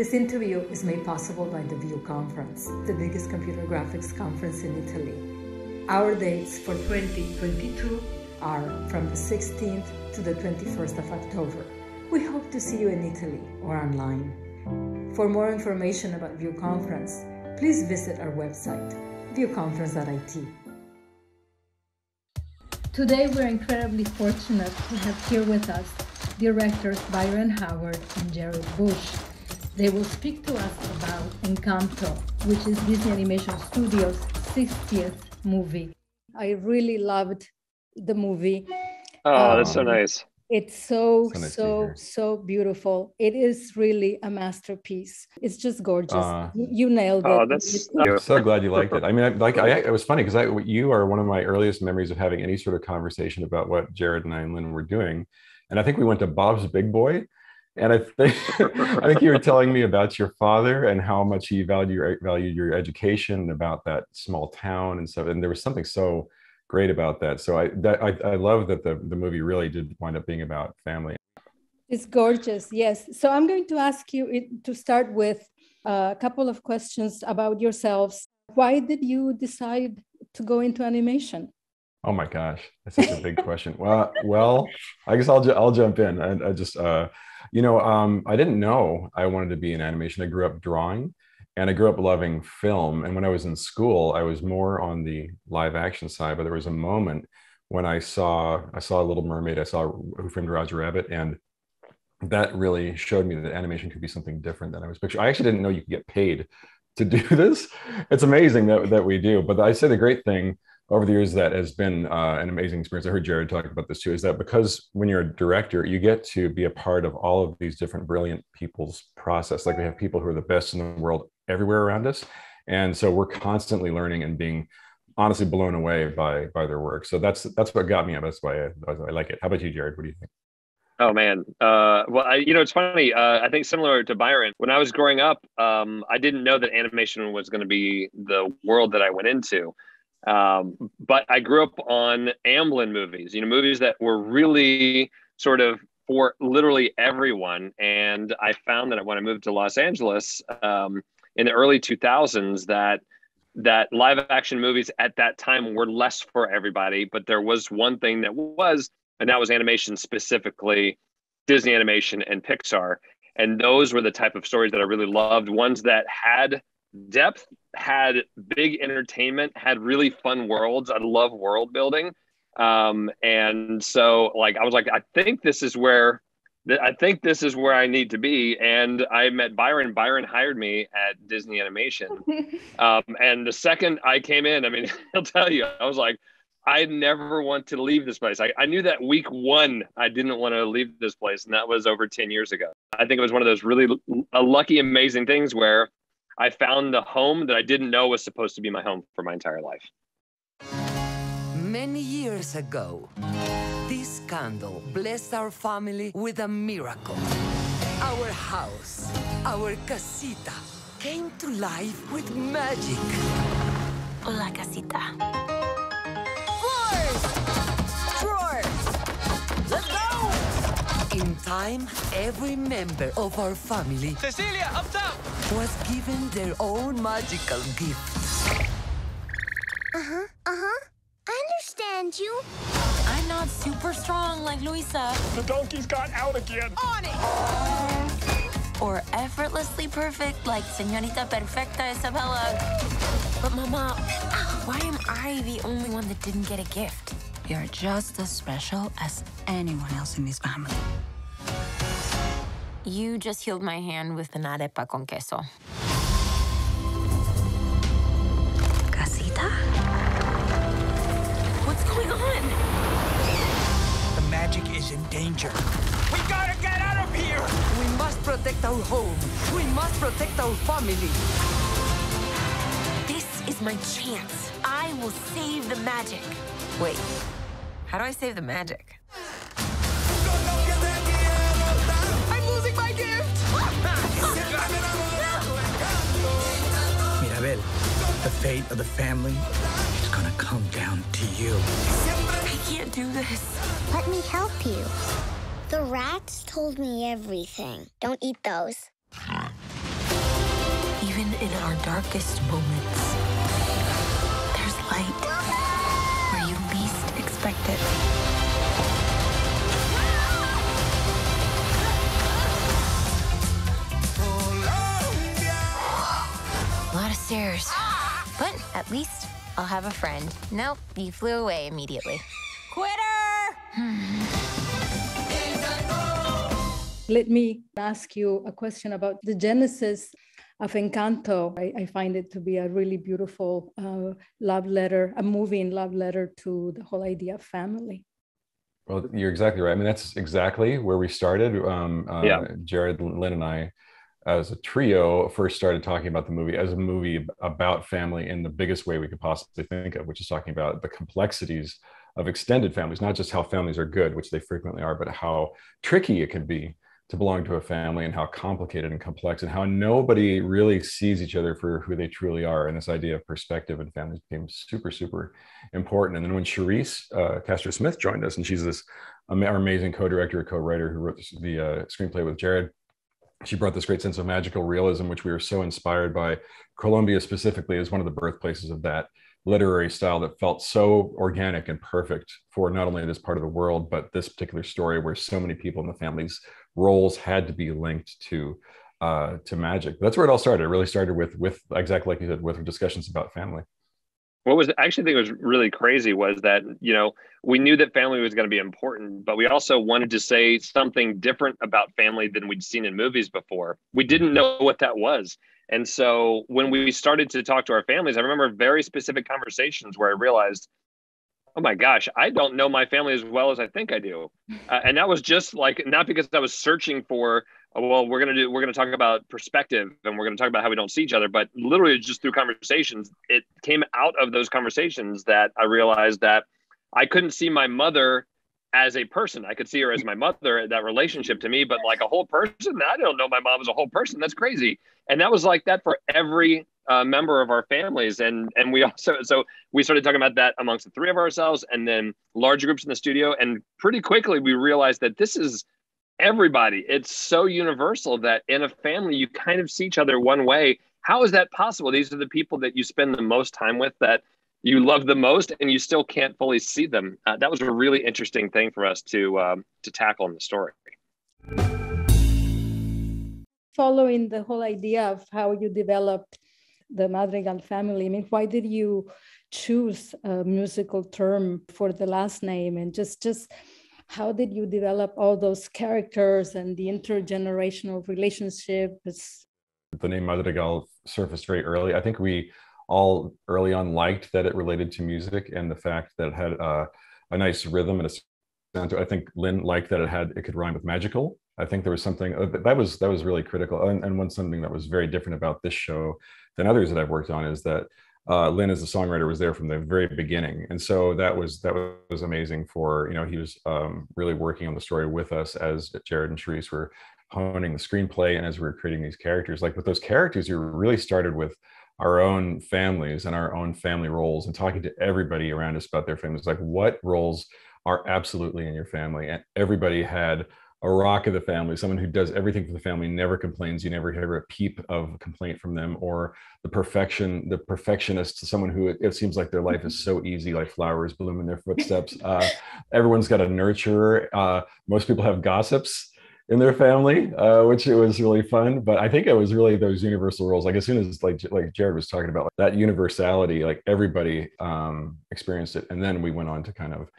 This interview is made possible by the VIEWConference, the biggest computer graphics conference in Italy. Our dates for 2022 are from the 16th to the 21st of October. We hope to see you in Italy or online. For more information about VIEWConference, please visit our website, viewconference.it. Today we're incredibly fortunate to have here with us directors Byron Howard and Jared Bush. They will speak to us about Encanto, which is Disney Animation Studios' 60th movie. I really loved the movie. Oh, that's so nice. It's so beautiful. It is really a masterpiece. It's just gorgeous. You nailed it. Oh, I'm so glad you liked it. I mean, it was funny because you are one of my earliest memories of having any sort of conversation about what Jared and I and Lynn were doing. And I think we went to Bob's Big Boy. And I think you were telling me about your father and how much he valued your education, about that small town and stuff. And there was something so great about that. So I love that the movie really did wind up being about family. It's gorgeous, yes. So I'm going to ask you to start with a couple of questions about yourselves. Why did you decide to go into animation? Oh my gosh, that's such a big question. Well, I guess I'll jump in. I just I didn't know I wanted to be in animation. I grew up drawing, and I grew up loving film. And when I was in school, I was more on the live action side. But there was a moment when I saw Little Mermaid, I saw Who Framed Roger Rabbit, and that really showed me that animation could be something different than I was picturing. I actually didn't know you could get paid to do this. It's amazing that we do. But I'd say the great thing over the years that has been an amazing experience, I heard Jared talk about this too, is that because when you're a director, you get to be a part of all of these different brilliant people's process. Like we have people who are the best in the world everywhere around us. And so we're constantly learning and being honestly blown away by their work. So that's what got me. That's why I like it. How about you, Jared? What do you think? Oh man. It's funny. I think similar to Byron, when I was growing up, I didn't know that animation was going to be the world that I went into. But I grew up on Amblin movies, movies that were really sort of for literally everyone. And I found that when I moved to Los Angeles in the early 2000s, that live action movies at that time were less for everybody. But there was one thing that was, and that was animation, specifically Disney animation and Pixar. And those were the type of stories that I really loved, ones that had depth, had big entertainment, had really fun worlds. I love world building. And so I was like, I think this is where I need to be. And I met Byron. Byron hired me at Disney Animation. And the second I came in, I mean, he'll tell you, I was like, I never want to leave this place. I knew that week one, I didn't want to leave this place. And that was over 10 years ago. I think it was one of those really lucky, amazing things where I found the home that I didn't know was supposed to be my home for my entire life. Many years ago, this candle blessed our family with a miracle. Our house, our casita, came to life with magic. La casita. Floors! Drawers! Let's go! In time, every member of our family, Cecilia, up top! was given their own magical gift. I understand you. I'm not super strong like Luisa. The donkey's got out again. On it! Or effortlessly perfect like Señorita Perfecta Isabella. But Mama, why am I the only one that didn't get a gift? You're just as special as anyone else in this family. You just healed my hand with an arepa con queso. Casita? What's going on? The magic is in danger. We gotta get out of here! We must protect our home. We must protect our family. This is my chance. I will save the magic. Wait, how do I save the magic? I'm losing my gift! Mirabelle, the fate of the family is gonna come down to you. I can't do this. Let me help you. The rats told me everything. Don't eat those. in our darkest moments, there's light where you least expect it. A lot of stairs. But at least I'll have a friend. Nope, you flew away immediately. Quitter! Let me ask you a question about the genesis of Encanto. I find it to be a really beautiful love letter, a moving love letter to the whole idea of family. Well, you're exactly right. I mean, that's exactly where we started. Jared, Lynn, and I, as a trio, first started talking about the movie as a movie about family in the biggest way we could possibly think of, which is talking about the complexities of extended families, not just how families are good, which they frequently are, but how tricky it can be to belong to a family and how complicated and complex and how nobody really sees each other for who they truly are. And this idea of perspective in families became super, super important. And then when Charisse Castro-Smith joined us, and she's this amazing co-director, co-writer who wrote the screenplay with Jared, she brought this great sense of magical realism, which we were so inspired by. Colombia specifically is one of the birthplaces of that literary style that felt so organic and perfect for not only this part of the world, but this particular story where so many people in the family's roles had to be linked to magic. That's where it all started. It really started with exactly like you said, with discussions about family. What was, I actually think was really crazy was that, you know, we knew that family was going to be important, but we also wanted to say something different about family than we'd seen in movies before. We didn't know what that was. And so when we started to talk to our families, I remember very specific conversations where I realized, oh my gosh, I don't know my family as well as I think I do. And that was just like, not because I was searching for, well, we're going to talk about perspective and we're going to talk about how we don't see each other, but literally just through conversations, it came out of those conversations that I realized that I couldn't see my mother as a person. I could see her as my mother, that relationship to me, but like a whole person, I don't know my mom as a whole person. That's crazy. And that was like that for every member of our families. And we also, so we started talking about that amongst the three of ourselves and then large groups in the studio. And pretty quickly we realized that this is everybody. It's so universal that in a family, you kind of see each other one way. How is that possible? These are the people that you spend the most time with, that you love the most, and you still can't fully see them. That was a really interesting thing for us to tackle in the story. Following the whole idea of how you developed the Madrigal family, I mean, why did you choose a musical term for the last name? And just how did you develop all those characters and the intergenerational relationships? The name Madrigal surfaced very early. I think we all early on liked that it related to music and the fact that it had a nice rhythm and a sound. I think Lynn liked that it could rhyme with magical. I think there was something that was really critical. And something that was very different about this show than others that I've worked on is that Lynn as a songwriter was there from the very beginning. And so that was amazing for, you know, he was really working on the story with us as Jared and Charisse were honing the screenplay. And as we were creating these characters, like with those characters, you really started with our own families and our own family roles and talking to everybody around us about their families, like what roles are absolutely in your family. And everybody had a rock of the family, someone who does everything for the family, never complains. You never hear a peep of a complaint from them, or the perfectionist, someone who it seems like their life is so easy, like flowers bloom in their footsteps. Everyone's got a nurturer. Most people have gossips in their family, which it was really fun. But I think it was really those universal roles. Like as soon as like Jared was talking about, like, that universality, like everybody experienced it. And then we went on to kind of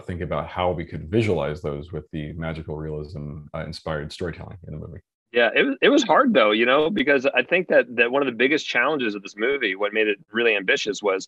think about how we could visualize those with the magical realism inspired storytelling in the movie. Yeah, it was hard though, you know, because I think that one of the biggest challenges of this movie, what made it really ambitious, was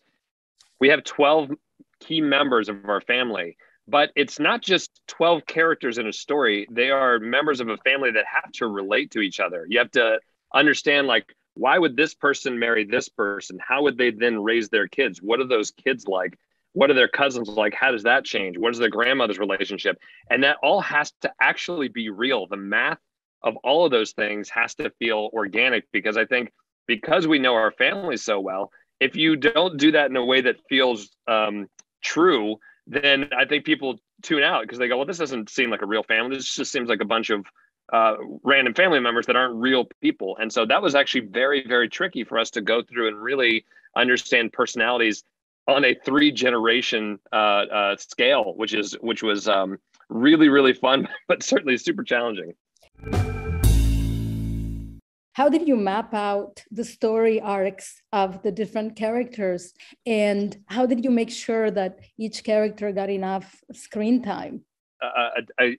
we have 12 key members of our family. But it's not just 12 characters in a story. They are members of a family that have to relate to each other. You have to understand, like, why would this person marry this person? How would they then raise their kids? What are those kids like? What are their cousins like? How does that change? What is their grandmother's relationship? And that all has to actually be real. The math of all of those things has to feel organic, because I think because we know our families so well, if you don't do that in a way that feels true, then I think people tune out because they go, well, this doesn't seem like a real family. This just seems like a bunch of random family members that aren't real people. And so that was actually very, very tricky for us to go through and really understand personalities on a 3-generation scale, which was really, really fun, but certainly super challenging. How did you map out the story arcs of the different characters? And how did you make sure that each character got enough screen time? A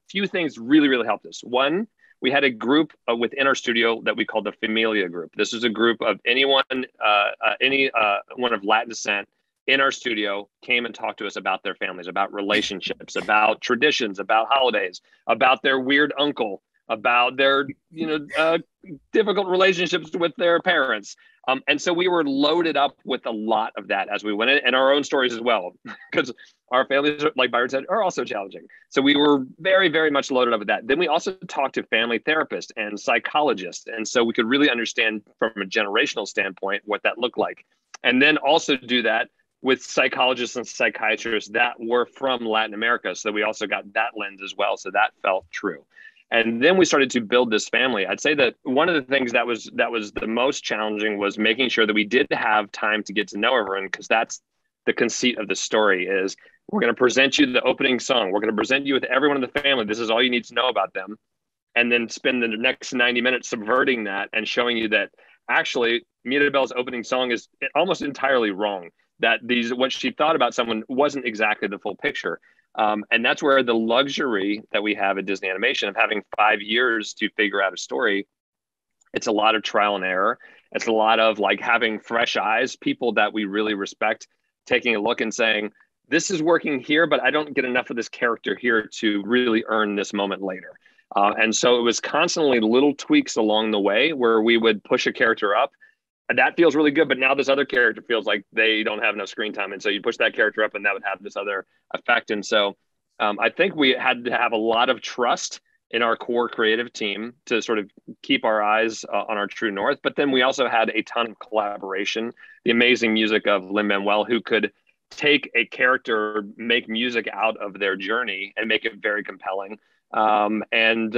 few things really, really helped us. One, we had a group within our studio that we called the Familia group. This is a group of anyone of Latin descent in our studio came and talked to us about their families, about relationships, about traditions, about holidays, about their weird uncle, about their difficult relationships with their parents. And so we were loaded up with a lot of that as we went in, and our own stories as well, because our families, like Byron said, are also challenging. So we were very, very much loaded up with that. Then we also talked to family therapists and psychologists. And so we could really understand from a generational standpoint what that looked like. And then also do that with psychologists and psychiatrists that were from Latin America. So we also got that lens as well. So that felt true. And then we started to build this family. I'd say that one of the things that was the most challenging was making sure that we did have time to get to know everyone, because that's the conceit of the story is we're going to present you the opening song. We're going to present you with everyone in the family. This is all you need to know about them. And then spend the next 90 minutes subverting that and showing you that actually Mirabelle's opening song is almost entirely wrong. That what she thought about someone wasn't exactly the full picture. And that's where the luxury that we have at Disney Animation of having 5 years to figure out a story. It's a lot of trial and error. It's a lot of like having fresh eyes, people that we really respect, taking a look and saying, this is working here, but I don't get enough of this character here to really earn this moment later. And so it was constantly little tweaks along the way where we would push a character up. That feels really good, but now this other character feels like they don't have enough screen time. And so you push that character up and that would have this other effect. And so I think we had to have a lot of trust in our core creative team to sort of keep our eyes on our true north. But then we also had a ton of collaboration, the amazing music of Lin-Manuel, who could take a character, make music out of their journey and make it very compelling. And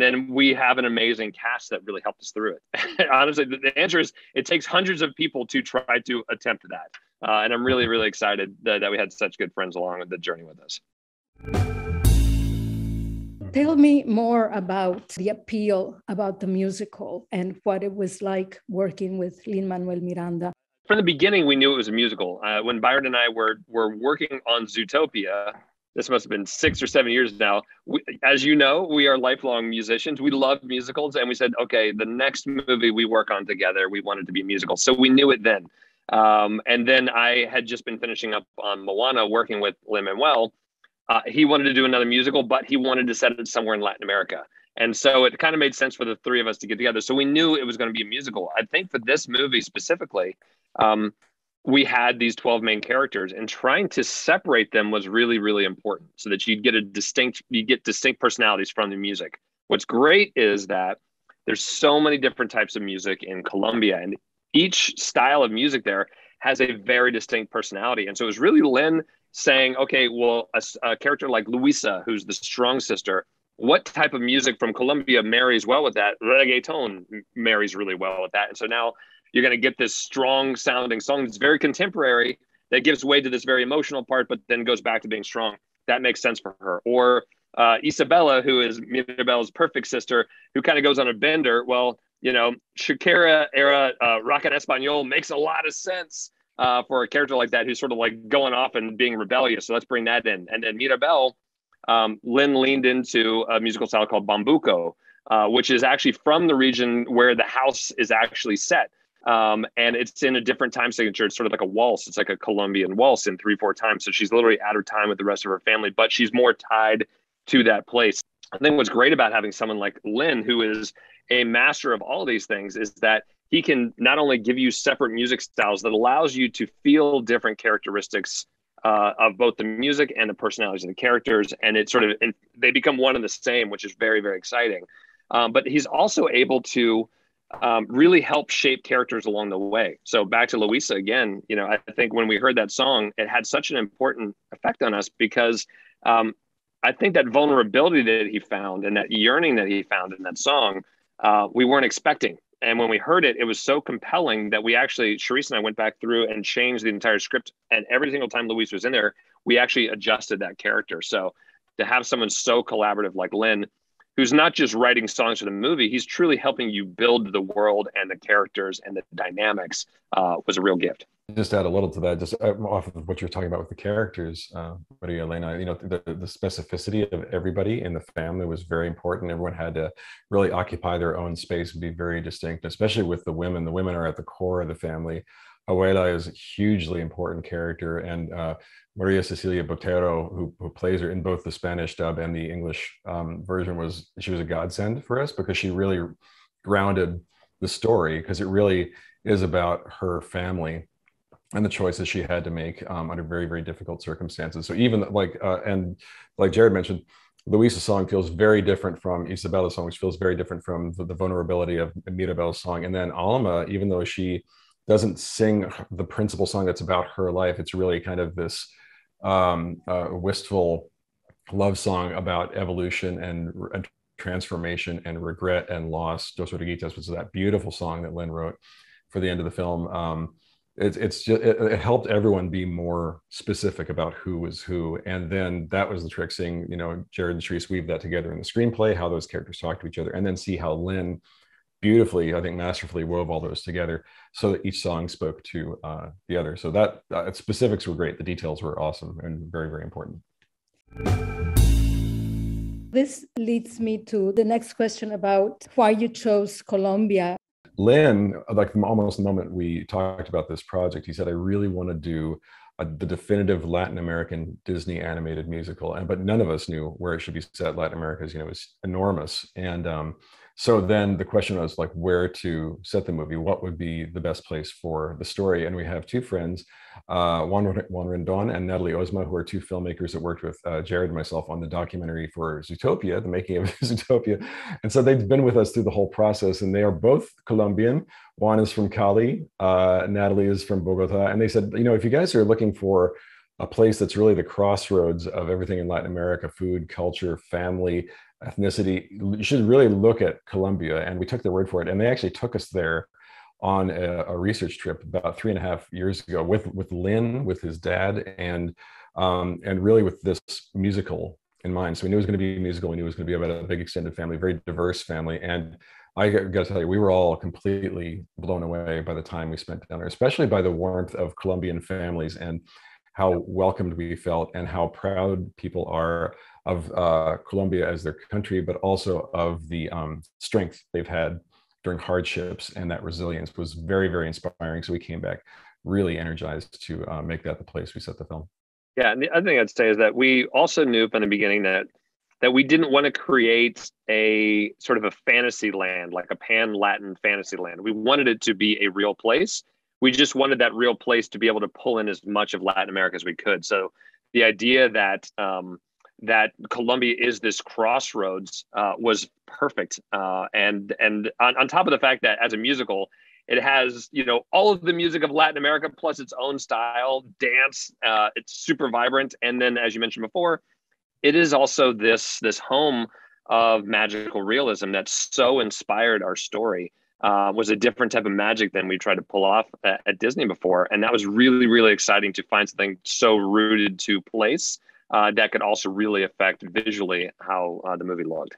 then we have an amazing cast that really helped us through it. Honestly, the answer is it takes hundreds of people to try to attempt that. And I'm really, really excited that we had such good friends along the journey with us. Tell me more about the appeal about the musical and what it was like working with Lin-Manuel Miranda. From the beginning, we knew it was a musical. When Byron and I were working on Zootopia, this must have been 6 or 7 years now. As you know, we are lifelong musicians. We love musicals. And we said, okay, the next movie we work on together, we wanted to be a musical. So we knew it then. And then I had just been finishing up on Moana, working with Lin-Manuel. He wanted to do another musical, but he wanted to set it somewhere in Latin America. And so it kind of made sense for the three of us to get together. So we knew it was going to be a musical. I think for this movie specifically, we had these 12 main characters, and trying to separate them was really, really important so that you get distinct personalities from the music. What's great is that there's so many different types of music in Colombia, and each style of music there has a very distinct personality. And so it was really Lin saying, okay, well, a character like Luisa, who's the strong sister, what type of music from Colombia marries well with that? Reggaeton marries really well with that. And so now you're going to get this strong sounding song that's very contemporary that gives way to this very emotional part, but then goes back to being strong. That makes sense for her. Or Isabella, who is Mirabelle's perfect sister, who kind of goes on a bender. Well, you know, Shakira era rock en español makes a lot of sense for a character like that, who's sort of like going off and being rebellious. So let's bring that in. And Mirabelle, Lin leaned into a musical style called Bambuco, which is actually from the region where the house is actually set. And it's in a different time signature. It's sort of like a waltz. It's like a Colombian waltz in 3/4 time. So she's literally out of time with the rest of her family, but she's more tied to that place. I think what's great about having someone like Lin, who is a master of all of these things, is that he can not only give you separate music styles that allows you to feel different characteristics of both the music and the personalities of the characters. And it sort of, they become one and the same, which is very, very exciting. But he's also able to really help shape characters along the way. So back to Luisa again, you know, I think when we heard that song, it had such an important effect on us because I think that vulnerability that he found and that yearning that he found in that song, we weren't expecting. And when we heard it, it was so compelling that we actually, Charisse and I went back through and changed the entire script. And every single time Luis was in there, we actually adjusted that character. So to have someone so collaborative like Lin, who's not just writing songs for the movie, he's truly helping you build the world and the characters and the dynamics, was a real gift. Just add a little to that, just off of what you're talking about with the characters, Maria Elena, you know, the specificity of everybody in the family was very important. Everyone had to really occupy their own space and be very distinct, especially with the women. The women are at the core of the family. Abuela is a hugely important character, and Maria Cecilia Botero, who plays her in both the Spanish dub and the English version, she was a godsend for us, because she really grounded the story, because it really is about her family and the choices she had to make under very, very difficult circumstances. So even and like Jared mentioned, Luis's song feels very different from Isabella's song, which feels very different from the vulnerability of Mirabelle's song. And then Alma, even though she doesn't sing the principal song that's about her life, it's really kind of this wistful love song about evolution and transformation and regret and loss. Dos Oruguitas was that beautiful song that Lin wrote for the end of the film. It helped everyone be more specific about who was who. And then that was the trick, seeing, you know, Jared and Charisse weave that together in the screenplay, how those characters talk to each other, and then see how Lin beautifully, I think masterfully, wove all those together so that each song spoke to the other. So that specifics were great. The details were awesome and very, very important. This leads me to the next question about why you chose Colombia. Lin, like from almost the moment we talked about this project, he said, I really want to do the definitive Latin American Disney animated musical. But none of us knew where it should be set. Latin America is, you know, is enormous. And so then the question was like where to set the movie, what would be the best place for the story. And we have two friends, Juan Rendon and Natalie Ozma, who are two filmmakers that worked with Jared and myself on the documentary for Zootopia, the making of Zootopia. And so they've been with us through the whole process, and they are both Colombian. Juan is from Cali, Natalie is from Bogota. And they said, you know, if you guys are looking for a place that's really the crossroads of everything in Latin America, food, culture, family, ethnicity, you should really look at Colombia. And we took their word for it. And they actually took us there on a research trip about 3.5 years ago with Lin, with his dad, and really with this musical in mind. So we knew it was going to be a musical. We knew it was going to be about a big extended family, very diverse family. And I got to tell you, we were all completely blown away by the time we spent down there, especially by the warmth of Colombian families and how welcomed we felt and how proud people are of Colombia as their country, but also of the strength they've had during hardships, and that resilience was very, very inspiring. So we came back really energized to make that the place we set the film. Yeah, and the other thing I'd say is that we also knew from the beginning that we didn't want to create a sort of a fantasy land, like a pan-Latin fantasy land. We wanted it to be a real place. We just wanted that real place to be able to pull in as much of Latin America as we could. So the idea that that Colombia is this crossroads was perfect. And on top of the fact that as a musical, it has, you know, all of the music of Latin America plus its own style, dance. It's super vibrant. And then, as you mentioned before, it is also this home of magical realism that so inspired our story. Was a different type of magic than we tried to pull off at Disney before. And that was really, really exciting to find something so rooted to place that could also really affect visually how the movie looked.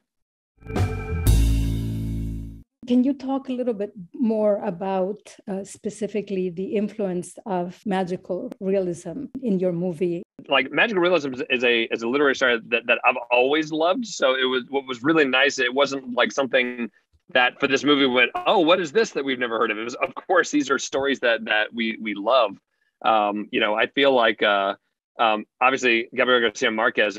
Can you talk a little bit more about specifically the influence of magical realism in your movie? Like magical realism is a literary style that I've always loved. So it was what was really nice. It wasn't like something that for this movie went, oh, what is this that we've never heard of? It was, of course, these are stories that we love. You know, I feel like obviously Gabriel Garcia Marquez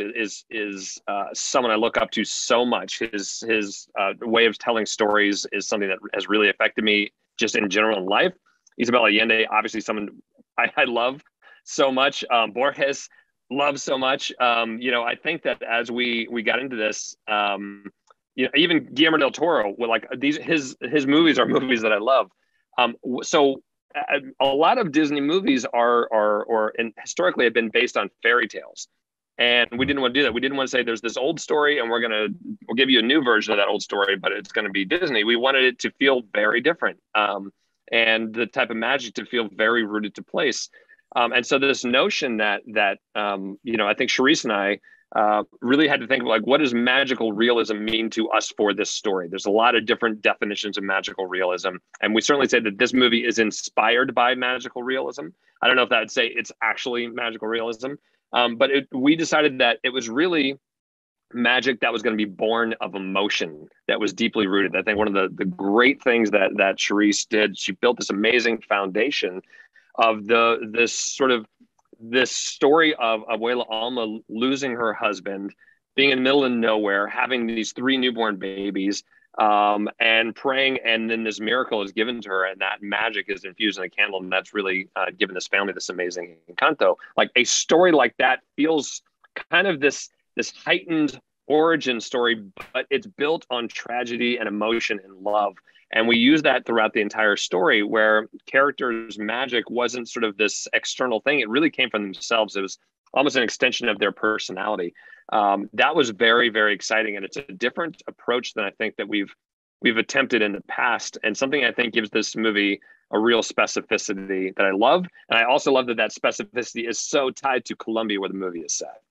is someone I look up to so much. His way of telling stories is something that has really affected me just in general in life. Isabel Allende, obviously someone I love so much. Borges love so much. You know, I think that as we got into this, you know, even Guillermo del Toro, with like his movies are movies that I love. So a lot of Disney movies are historically have been based on fairy tales, And we didn't want to do that. We didn't want to say there's this old story and we'll give you a new version of that old story, but it's going to be Disney. We wanted it to feel very different, and the type of magic to feel very rooted to place. And so this notion that I think Charisse and I really had to think of, like, what does magical realism mean to us for this story? There's a lot of different definitions of magical realism. And we certainly say that this movie is inspired by magical realism. I don't know if that would say it's actually magical realism, but we decided that it was really magic that was going to be born of emotion that was deeply rooted. I think one of the great things that Charisse did, she built this amazing foundation of this story of Abuela Alma losing her husband, being in the middle of nowhere, having these 3 newborn babies, and praying, and then this miracle is given to her, and that magic is infused in a candle, and that's really given this family this amazing Encanto. Like, a story like that feels kind of this heightened origin story, but it's built on tragedy and emotion and love. And we use that throughout the entire story, where characters' magic wasn't sort of this external thing. It really came from themselves. It was almost an extension of their personality. That was very, very exciting. And it's a different approach than I think that we've attempted in the past, and something I think gives this movie a real specificity that I love. And I also love that specificity is so tied to Colombia, where the movie is set.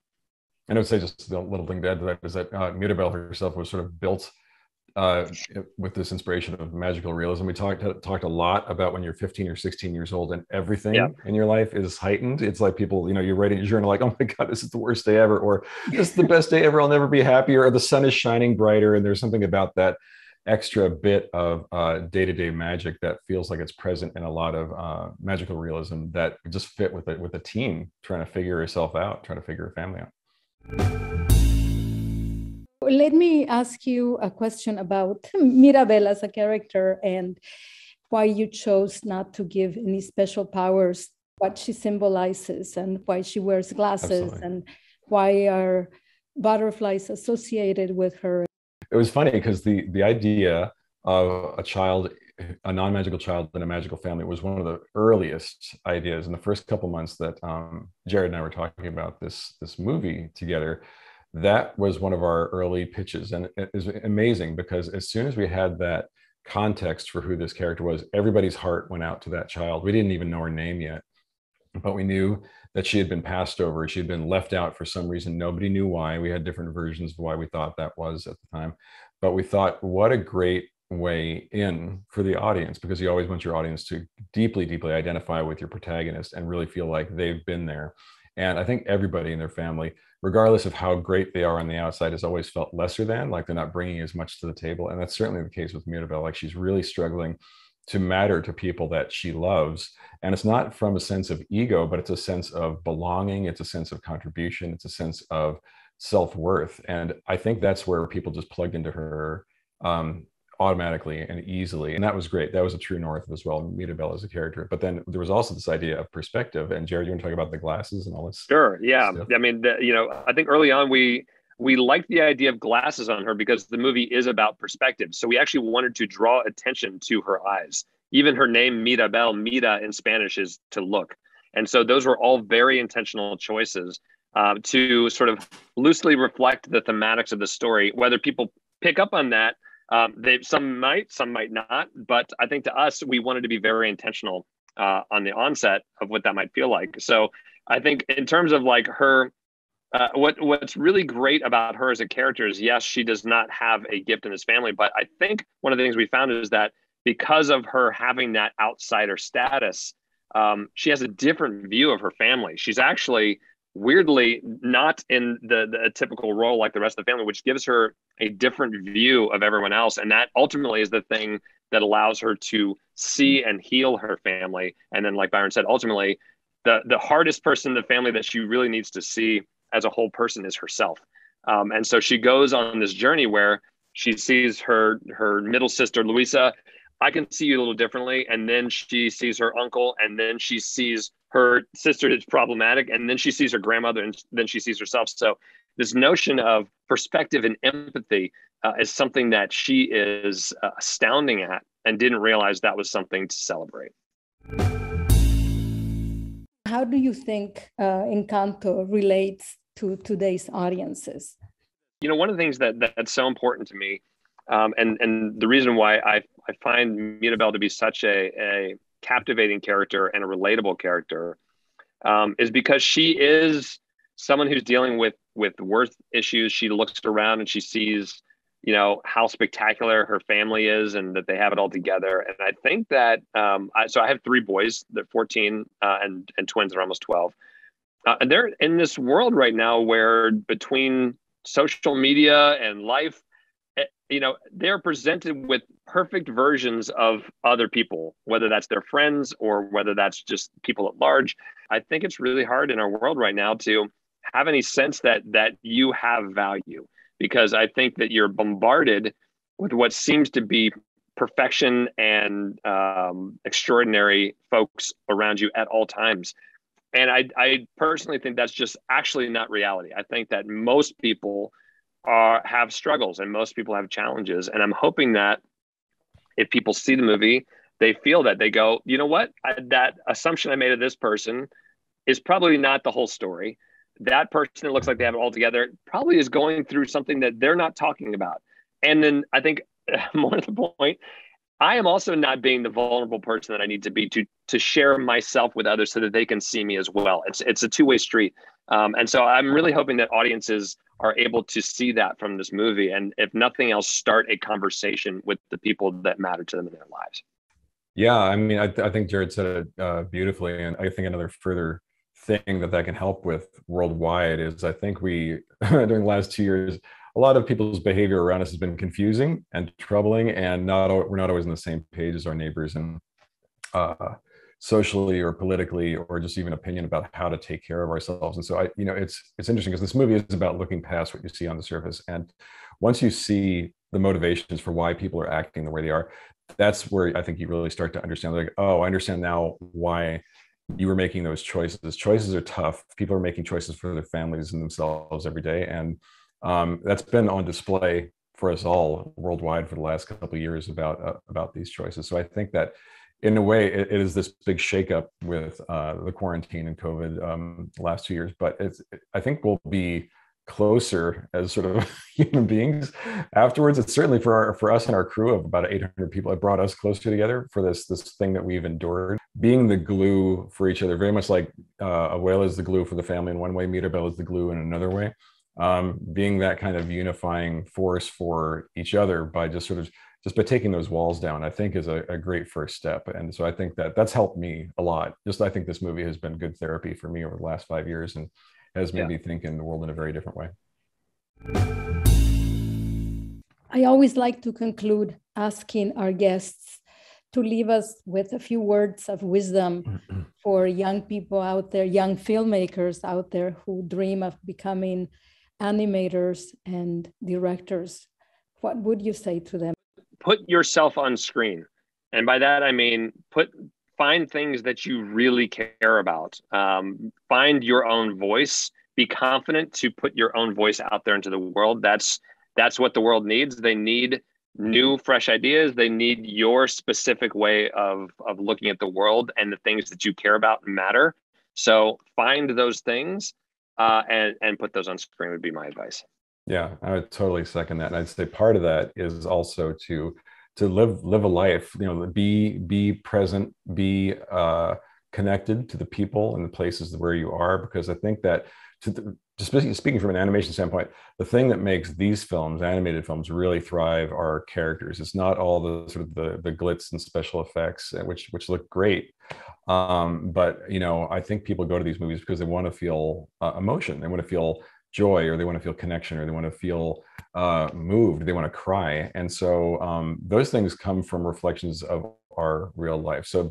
And I would say, just the little thing to add to that is that Mirabelle herself was sort of built with this inspiration of magical realism. We talked a lot about when you're 15 or 16 years old and everything in your life is heightened. It's like people, you're writing a journal like, oh my God, this is the worst day ever, or this is the best day ever, I'll never be happier, or the sun is shining brighter. And there's something about that extra bit of day-to-day magic that feels like it's present in a lot of magical realism that just fit with a team trying to figure yourself out, trying to figure a family out. Let me ask you a question about Mirabelle as a character and why you chose not to give any special powers, what she symbolizes, and why she wears glasses. Absolutely. And why are butterflies associated with her. It was funny because the idea of a non-magical child in a magical family was one of the earliest ideas in the first couple months that Jared and I were talking about this movie together. That was one of our early pitches, and it is amazing because as soon as we had that context for who this character was, everybody's heart went out to that child. We didn't even know her name yet, but we knew that she had been passed over. She had been left out for some reason. Nobody knew why. We had different versions of why we thought that was at the time, but we thought, what a great way in for the audience, because you always want your audience to deeply, deeply identify with your protagonist and really feel like they've been there. And I think everybody in their family, regardless of how great they are on the outside, has always felt lesser than, like they're not bringing as much to the table. And that's certainly the case with Mirabelle. Like, she's really struggling to matter to people that she loves. And it's not from a sense of ego, but it's a sense of belonging. It's a sense of contribution. It's a sense of self-worth. And I think that's where people just plugged into her automatically and easily. And that was great. That was a true north as well, Mirabelle as a character. But then there was also this idea of perspective. And Jared, you want to talk about the glasses and all this? Sure. Yeah. Stuff? I mean, I think early on we liked the idea of glasses on her because the movie is about perspective. So we actually wanted to draw attention to her eyes. Even her name, Mirabelle, mira in Spanish is to look. And so those were all very intentional choices to sort of loosely reflect the thematics of the story. Whether people pick up on that, some might not, but I think to us, we wanted to be very intentional on the onset of what that might feel like. So I think in terms of like her, what's really great about her as a character is, yes, she does not have a gift in this family, but I think one of the things we found is that because of her having that outsider status, she has a different view of her family. She's actually weirdly not in the typical role like the rest of the family, which gives her a different view of everyone else. And that ultimately is the thing that allows her to see and heal her family. And then, like Byron said, ultimately, the hardest person in the family that she really needs to see as a whole person is herself. And so she goes on this journey where she sees her middle sister, Luisa. I can see you a little differently. And then she sees her uncle, and then she sees her sister is problematic, and then she sees her grandmother, and then she sees herself. So this notion of perspective and empathy is something that she is astounding at and didn't realize that was something to celebrate. How do you think Encanto relates to today's audiences? You know, one of the things that's so important to me, and the reason why I find Mirabelle to be such a captivating character and a relatable character, is because she is someone who's dealing with worth issues. She looks around and she sees, you know, how spectacular her family is and that they have it all together. And I think that, so I have 3 boys, they're 14 and twins are almost 12. And they're in this world right now where between social media and life, you know, they're presented with perfect versions of other people, whether that's their friends or whether that's just people at large. I think it's really hard in our world right now to have any sense that you have value, because I think that you're bombarded with what seems to be perfection and extraordinary folks around you at all times. And I personally think that's just actually not reality. I think that most people have struggles and most people have challenges. And I'm hoping that if people see the movie, they feel that, they go, you know what, that assumption I made of this person is probably not the whole story. That person that looks like they have it all together probably is going through something that they're not talking about. And then I think more to the point, I am also not being the vulnerable person that I need to be to share myself with others so that they can see me as well. It's a two-way street. And so I'm really hoping that audiences are able to see that from this movie. And if nothing else, start a conversation with the people that matter to them in their lives. Yeah, I mean, I think Jared said it beautifully. And I think another further thing that can help with worldwide is, I think we, during the last 2 years, a lot of people's behavior around us has been confusing and troubling, and we're not always on the same page as our neighbors, and socially or politically, or just even opinion about how to take care of ourselves. And so it's interesting because this movie is about looking past what you see on the surface. And once you see the motivations for why people are acting the way they are, that's where I think you really start to understand, like, oh, I understand now why you were making those choices. Choices are tough. People are making choices for their families and themselves every day. And that's been on display for us all worldwide for the last couple of years about these choices. So I think that in a way it is this big shakeup with the quarantine and COVID the last 2 years, but I think we'll be closer as sort of human beings afterwards. It's certainly for us and our crew of about 800 people, it brought us closer together for this thing that we've endured, being the glue for each other, very much like a whale is the glue for the family in one way, Mirabelle is the glue in another way. Being that kind of unifying force for each other by just by taking those walls down, I think is a great first step. And so I think that's helped me a lot. I think this movie has been good therapy for me over the last 5 years and has made me think in the world in a very different way. I always like to conclude asking our guests to leave us with a few words of wisdom for young people out there, young filmmakers out there who dream of becoming animators and directors. What would you say to them? Put yourself on screen. And by that, I mean, find things that you really care about. Find your own voice. Be confident to put your own voice out there into the world. That's what the world needs. They need new, fresh ideas. They need your specific way of looking at the world, and the things that you care about matter. So find those things and put those on screen would be my advice. Yeah, I would totally second that. And I'd say part of that is also to live a life, be present, be connected to the people and the places where you are, because I think that speaking from an animation standpoint, the thing that makes these films, animated films, really thrive are characters. It's not all the sort of the glitz and special effects, which look great. But I think people go to these movies because they want to feel emotion. They want to feel joy, or they want to feel connection, or they want to feel moved, they want to cry. And so those things come from reflections of our real life. So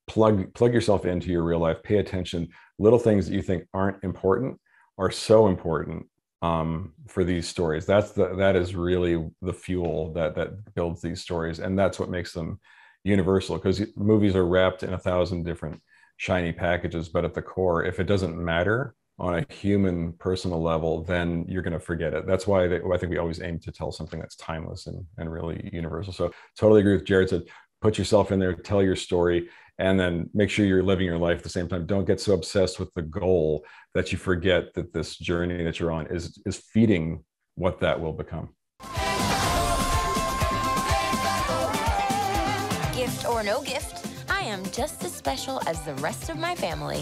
plug yourself into your real life, pay attention. Little things that you think aren't important are so important for these stories. That is really the fuel that builds these stories. And that's what makes them universal, because movies are wrapped in 1,000 different shiny packages, but at the core, if it doesn't matter on a human personal level, then you're going to forget it. That's why I think we always aim to tell something that's timeless and really universal. So totally agree with Jared said, put yourself in there, tell your story. and then make sure you're living your life at the same time. Don't get so obsessed with the goal that you forget that this journey that you're on is feeding what that will become. Gift or no gift, I am just as special as the rest of my family.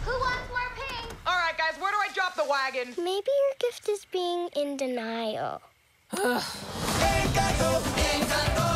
Who wants more pink? All right, guys, where do I drop the wagon? Maybe your gift is being in denial. Encanto, Encanto.